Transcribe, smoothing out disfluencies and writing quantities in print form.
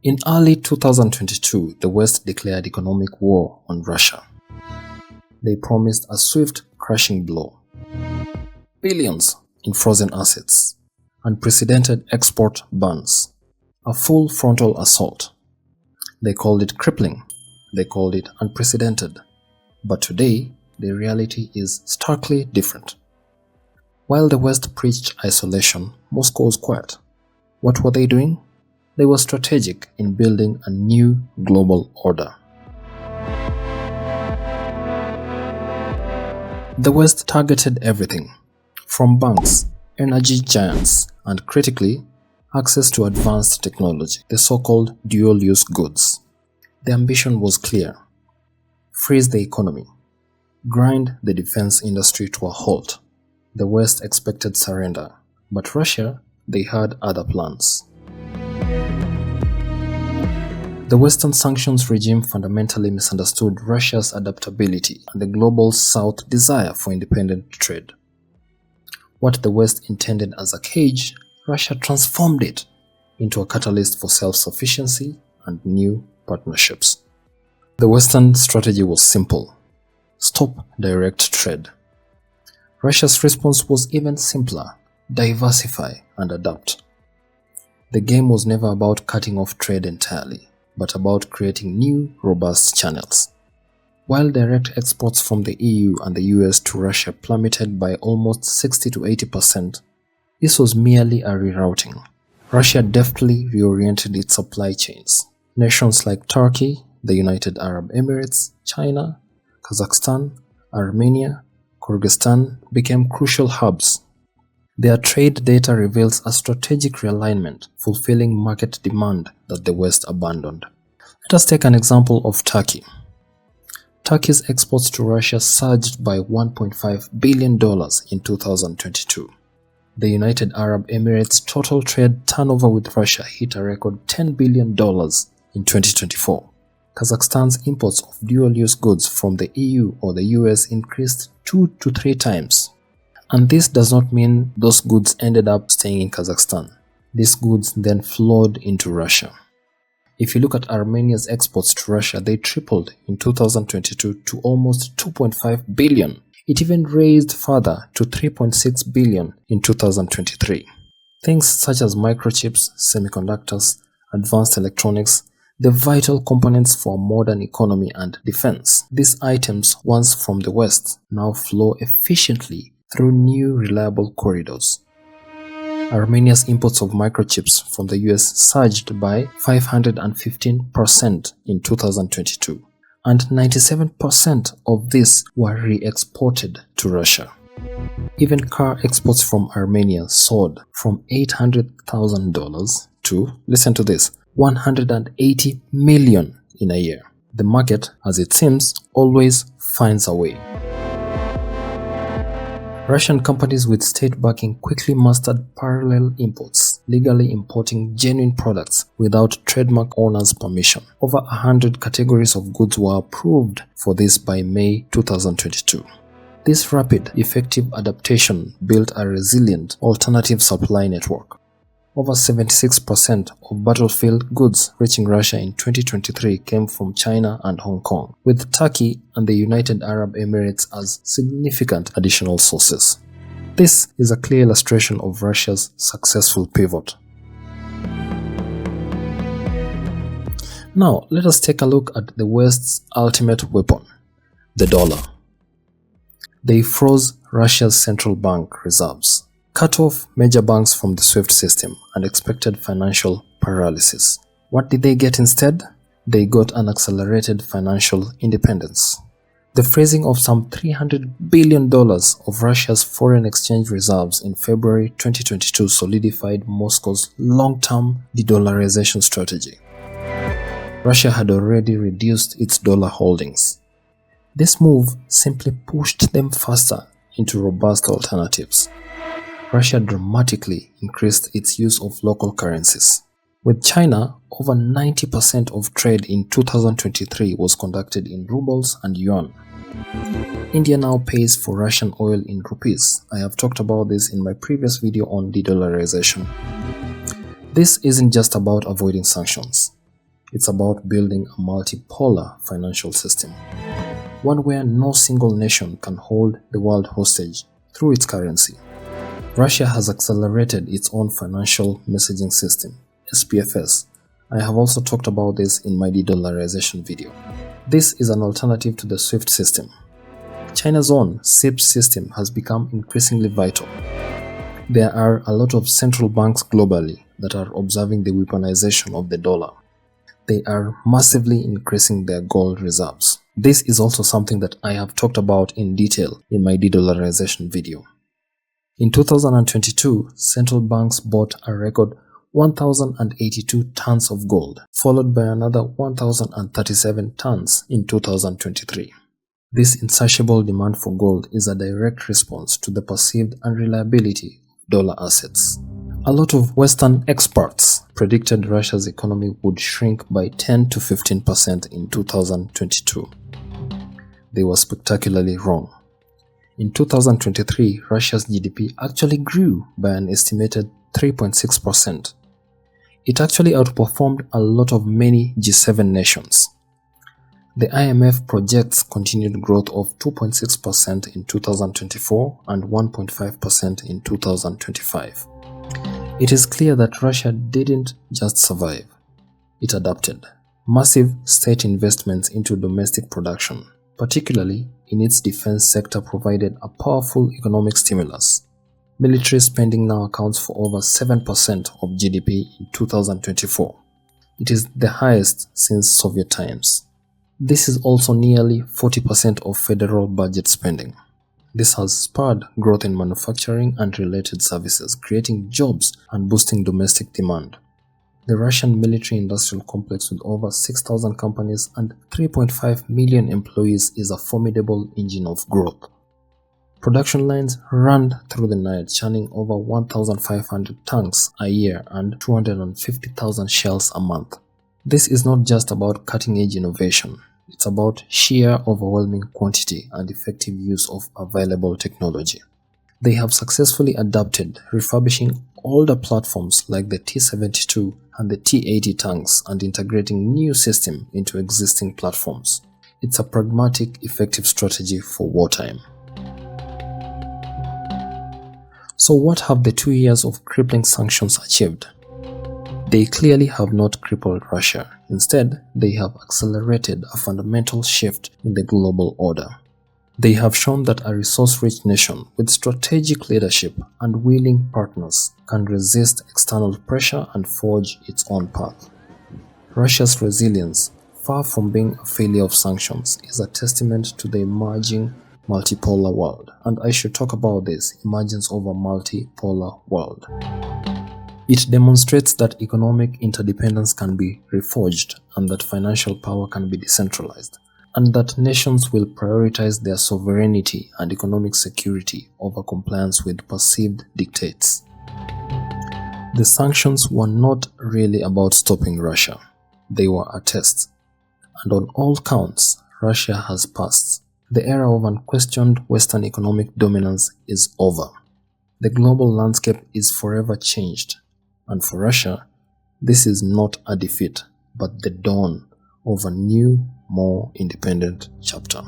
In early 2022, the West declared economic war on Russia. They promised a swift, crushing blow. Billions in frozen assets, unprecedented export bans, a full frontal assault. They called it crippling, they called it unprecedented. But today, the reality is starkly different. While the West preached isolation, Moscow was quiet. What were they doing? They were strategic in building a new global order. The West targeted everything, from banks, energy giants, and critically, access to advanced technology, the so-called dual-use goods. The ambition was clear: freeze the economy, grind the defense industry to a halt. The West expected surrender, but Russia, they had other plans. The Western sanctions regime fundamentally misunderstood Russia's adaptability and the global South's desire for independent trade. What the West intended as a cage, Russia transformed it into a catalyst for self-sufficiency and new partnerships. The Western strategy was simple: stop direct trade. Russia's response was even simpler: diversify and adapt. The game was never about cutting off trade entirely, but about creating new, robust channels. While direct exports from the EU and the US to Russia plummeted by almost 60 to 80%, this was merely a rerouting. Russia deftly reoriented its supply chains. Nations like Turkey, the United Arab Emirates, China, Kazakhstan, Armenia, Kyrgyzstan became crucial hubs. Their trade data reveals a strategic realignment, fulfilling market demand that the West abandoned. Let us take an example of Turkey. Turkey's exports to Russia surged by $1.5 billion in 2022. The United Arab Emirates' total trade turnover with Russia hit a record $10 billion in 2024. Kazakhstan's imports of dual-use goods from the EU or the US increased 2 to 3 times. And this does not mean those goods ended up staying in Kazakhstan. These goods then flowed into Russia. If you look at Armenia's exports to Russia, they tripled in 2022 to almost $2.5 billion. It even raised further to $3.6 billion in 2023. Things such as microchips, semiconductors, advanced electronics, the vital components for a modern economy and defense. These items, once from the West, now flow efficiently through new reliable corridors. Armenia's imports of microchips from the US surged by 515% in 2022, and 97% of this were re-exported to Russia. Even car exports from Armenia soared from $800,000 to, listen to this, $180 million in a year. The market, as it seems, always finds a way. Russian companies with state backing quickly mastered parallel imports, legally importing genuine products without trademark owners' permission. Over 100 categories of goods were approved for this by May 2022. This rapid, effective adaptation built a resilient alternative supply network. Over 76% of battlefield goods reaching Russia in 2023 came from China and Hong Kong, with Turkey and the United Arab Emirates as significant additional sources. This is a clear illustration of Russia's successful pivot. Now, let us take a look at the West's ultimate weapon, the dollar. They froze Russia's central bank reserves, cut off major banks from the SWIFT system, and expected financial paralysis. What did they get instead? They got an accelerated financial independence. The freezing of some $300 billion of Russia's foreign exchange reserves in February 2022 solidified Moscow's long-term de-dollarization strategy. Russia had already reduced its dollar holdings. This move simply pushed them faster into robust alternatives. Russia dramatically increased its use of local currencies. With China, over 90% of trade in 2023 was conducted in rubles and yuan. India now pays for Russian oil in rupees. I have talked about this in my previous video on de-dollarization. This isn't just about avoiding sanctions. It's about building a multipolar financial system, one where no single nation can hold the world hostage through its currency. Russia has accelerated its own financial messaging system, SPFS. I have also talked about this in my de-dollarization video. This is an alternative to the SWIFT system. China's own CIPS system has become increasingly vital. There are a lot of central banks globally that are observing the weaponization of the dollar. They are massively increasing their gold reserves. This is also something that I have talked about in detail in my de-dollarization video. In 2022, central banks bought a record 1,082 tons of gold, followed by another 1,037 tons in 2023. This insatiable demand for gold is a direct response to the perceived unreliability of dollar assets. A lot of Western experts predicted Russia's economy would shrink by 10 to 15% in 2022. They were spectacularly wrong. In 2023, Russia's GDP actually grew by an estimated 3.6%. It actually outperformed a lot of many G7 nations. The IMF projects continued growth of 2.6% in 2024 and 1.5% in 2025. It is clear that Russia didn't just survive, it adapted. Massive state investments into domestic production, particularly in its defense sector, provided a powerful economic stimulus. Military spending now accounts for over 7% of GDP in 2024. It is the highest since Soviet times. This is also nearly 40% of federal budget spending. This has spurred growth in manufacturing and related services, creating jobs and boosting domestic demand. The Russian military-industrial complex, with over 6,000 companies and 3.5 million employees, is a formidable engine of growth. Production lines run through the night, churning over 1,500 tanks a year and 250,000 shells a month. This is not just about cutting-edge innovation. It's about sheer overwhelming quantity and effective use of available technology. They have successfully adapted, refurbishing older platforms like the T-72 and the T-80 tanks and integrating new systems into existing platforms. It's a pragmatic, effective strategy for wartime. So what have the 2 years of crippling sanctions achieved? They clearly have not crippled Russia. Instead, they have accelerated a fundamental shift in the global order. They have shown that a resource-rich nation with strategic leadership and willing partners can resist external pressure and forge its own path. Russia's resilience, far from being a failure of sanctions, is a testament to the emerging multipolar world. And I should talk about this, emergence of a multipolar world. It demonstrates that economic interdependence can be reforged and that financial power can be decentralized, and that nations will prioritize their sovereignty and economic security over compliance with perceived dictates. The sanctions were not really about stopping Russia. They were a test. And on all counts, Russia has passed. The era of unquestioned Western economic dominance is over. The global landscape is forever changed. And for Russia, this is not a defeat, but the dawn of a new, more independent chapter.